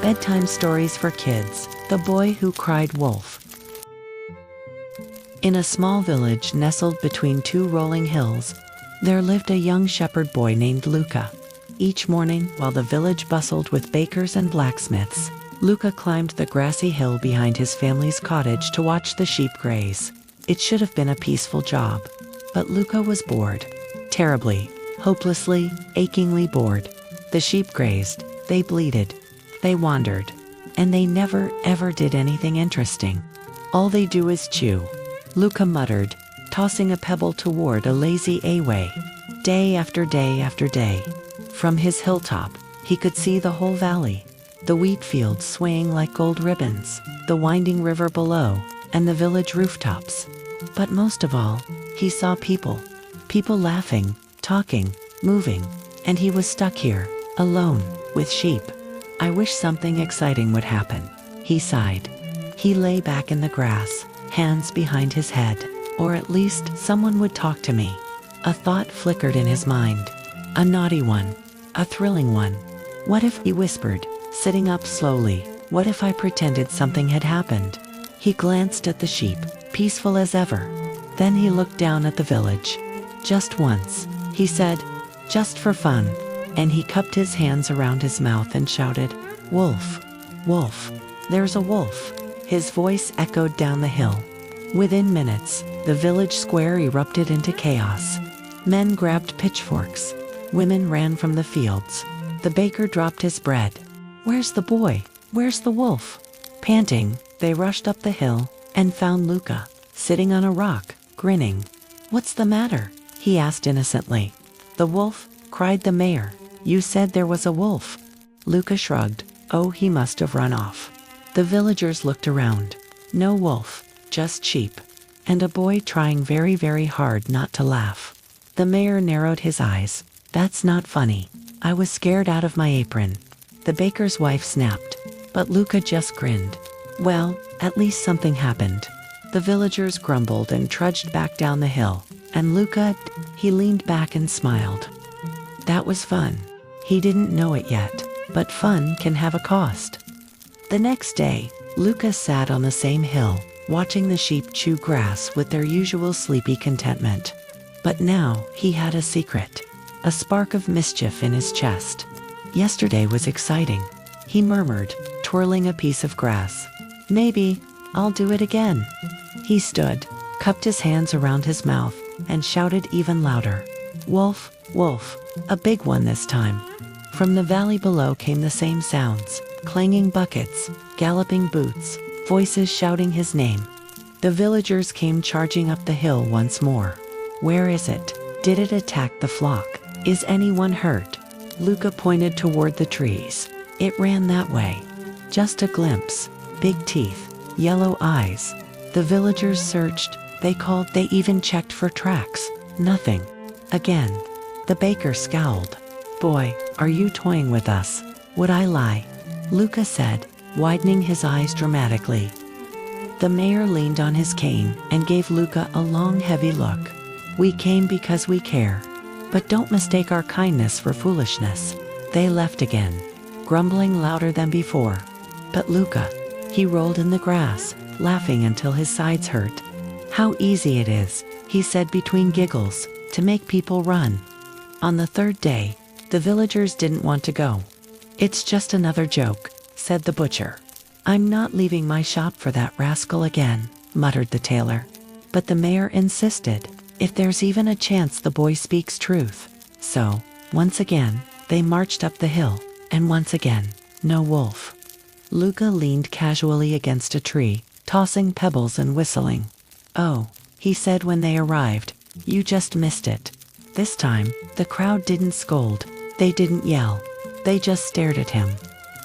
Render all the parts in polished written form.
Bedtime Stories for Kids, The Boy Who Cried Wolf. In a small village nestled between two rolling hills, there lived a young shepherd boy named Luca. Each morning, while the village bustled with bakers and blacksmiths, Luca climbed the grassy hill behind his family's cottage to watch the sheep graze. It should have been a peaceful job, but Luca was bored. Terribly, hopelessly, achingly bored. The sheep grazed, they bleated, they wandered, and they never ever did anything interesting. All they do is chew, Luca muttered, tossing a pebble toward a lazy away. Day after day after day. From his hilltop, he could see the whole valley, the wheat fields swaying like gold ribbons, the winding river below, and the village rooftops. But most of all, he saw people. People laughing, talking, moving, and he was stuck here, alone, with sheep. I wish something exciting would happen, he sighed. He lay back in the grass, hands behind his head. Or at least someone would talk to me. A thought flickered in his mind. A naughty one. A thrilling one. What if, he whispered, sitting up slowly, what if I pretended something had happened? He glanced at the sheep, peaceful as ever. Then he looked down at the village. Just once, he said, just for fun. And he cupped his hands around his mouth and shouted, "Wolf! Wolf! There's a wolf!" His voice echoed down the hill. Within minutes, the village square erupted into chaos. Men grabbed pitchforks. Women ran from the fields. The baker dropped his bread. "Where's the boy? Where's the wolf?" Panting, they rushed up the hill and found Luca, sitting on a rock, grinning. "What's the matter?" he asked innocently. "The wolf," cried the mayor. "You said there was a wolf." Luca shrugged. Oh, he must have run off. The villagers looked around. No wolf, just sheep. And a boy trying very, very hard not to laugh. The mayor narrowed his eyes. "That's not funny. I was scared out of my apron." The baker's wife snapped, but Luca just grinned. Well, at least something happened. The villagers grumbled and trudged back down the hill, and Luca, he leaned back and smiled. That was fun. He didn't know it yet, but fun can have a cost. The next day, Luca sat on the same hill, watching the sheep chew grass with their usual sleepy contentment. But now, he had a secret. A spark of mischief in his chest. Yesterday was exciting, he murmured, twirling a piece of grass. Maybe, I'll do it again. He stood, cupped his hands around his mouth, and shouted even louder. "Wolf, wolf," a big one this time. From the valley below came the same sounds, clanging buckets, galloping boots, voices shouting his name. The villagers came charging up the hill once more. Where is it? Did it attack the flock? Is anyone hurt? Luca pointed toward the trees. It ran that way. Just a glimpse. Big teeth, yellow eyes. The villagers searched, they called, they even checked for tracks. Nothing. Again. The baker scowled. "Boy, are you toying with us? Would I lie?" Luca said, widening his eyes dramatically. The mayor leaned on his cane and gave Luca a long, heavy look. "We came because we care. But don't mistake our kindness for foolishness." They left again, grumbling louder than before. But Luca, he rolled in the grass, laughing until his sides hurt. "How easy it is," he said between giggles, "to make people run." On the third day, the villagers didn't want to go. "It's just another joke," said the butcher. "I'm not leaving my shop for that rascal again," muttered the tailor. But the mayor insisted, if there's even a chance the boy speaks truth. So, once again, they marched up the hill, and once again, no wolf. Luca leaned casually against a tree, tossing pebbles and whistling. "Oh," he said when they arrived, "you just missed it." This time, the crowd didn't scold, they didn't yell, they just stared at him,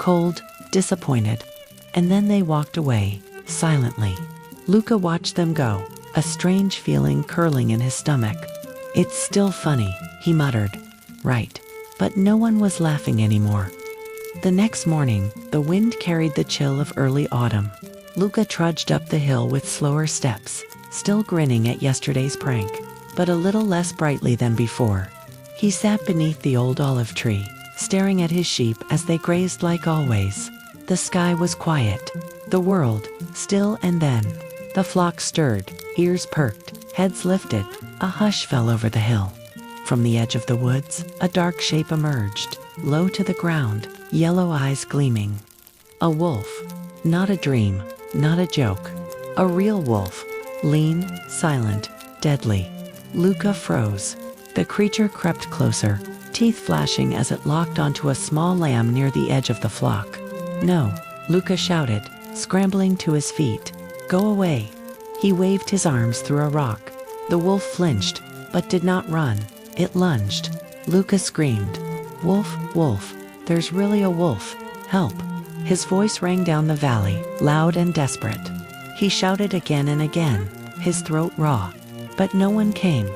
cold, disappointed. And then they walked away, silently. Luca watched them go, a strange feeling curling in his stomach. "It's still funny," he muttered. Right. But no one was laughing anymore. The next morning, the wind carried the chill of early autumn. Luca trudged up the hill with slower steps, still grinning at yesterday's prank, but a little less brightly than before. He sat beneath the old olive tree, staring at his sheep as they grazed like always. The sky was quiet, the world still, and then the flock stirred, ears perked, heads lifted. A hush fell over the hill. From the edge of the woods, a dark shape emerged, low to the ground, yellow eyes gleaming. A wolf. Not a dream, not a joke. A real wolf. Lean, silent, deadly. Luca froze. The creature crept closer, teeth flashing as it locked onto a small lamb near the edge of the flock. "No," Luca shouted, scrambling to his feet. "Go away." He waved his arms through a rock. The wolf flinched, but did not run. It lunged. Luca screamed, "Wolf, wolf, there's really a wolf. Help." His voice rang down the valley, loud and desperate. He shouted again and again, his throat raw. But no one came.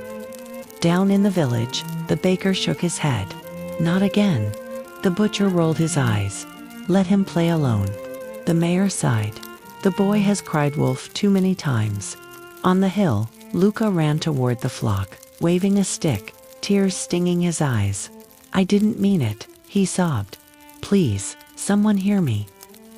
Down in the village, the baker shook his head. "Not again." The butcher rolled his eyes. "Let him play alone." The mayor sighed. "The boy has cried wolf too many times." On the hill, Luca ran toward the flock, waving a stick, tears stinging his eyes. "I didn't mean it," he sobbed. "Please, someone hear me."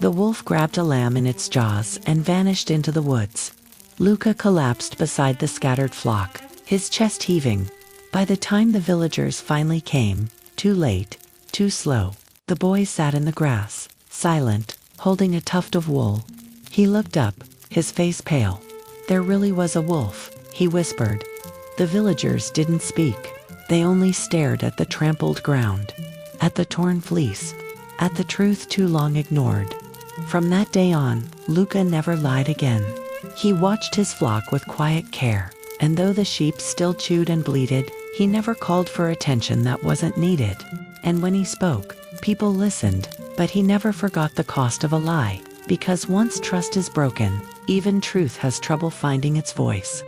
The wolf grabbed a lamb in its jaws and vanished into the woods. Luca collapsed beside the scattered flock, his chest heaving. By the time the villagers finally came, too late, too slow, the boy sat in the grass, silent, holding a tuft of wool. He looked up, his face pale. "There really was a wolf," he whispered. The villagers didn't speak. They only stared at the trampled ground, at the torn fleece, at the truth too long ignored. From that day on, Luca never lied again. He watched his flock with quiet care, and though the sheep still chewed and bleated, he never called for attention that wasn't needed. And when he spoke, people listened, but he never forgot the cost of a lie, because once trust is broken, even truth has trouble finding its voice.